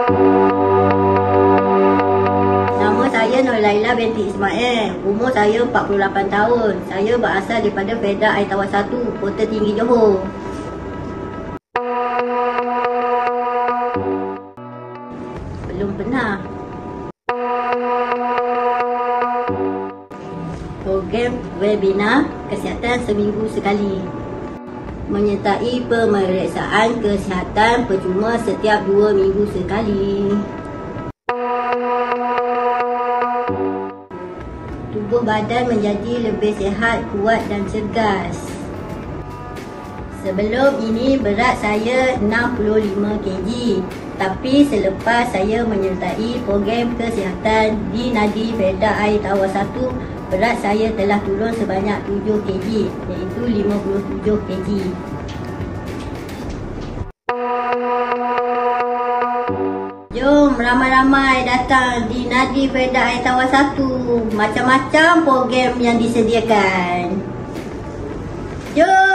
Nama saya Nur Laila binti Ismail. Umur saya 48 tahun. Saya berasal daripada Fedah Air Tawar 1, Kota Tinggi, Johor. Belum pernah. Program webinar kesihatan seminggu sekali. Menyertai pemeriksaan kesihatan percuma setiap 2 minggu sekali. Tubuh badan menjadi lebih sihat, kuat dan cergas. Sebelum ini berat saya 65 kg. Tapi selepas saya menyertai program kesihatan di Nadi Fedah Air Tawar 1, berat saya telah turun sebanyak 7 kg, iaitu 57 kg. Jom ramai-ramai datang di Nadi Fedah Air Tawar 1. Macam-macam program yang disediakan. Jom!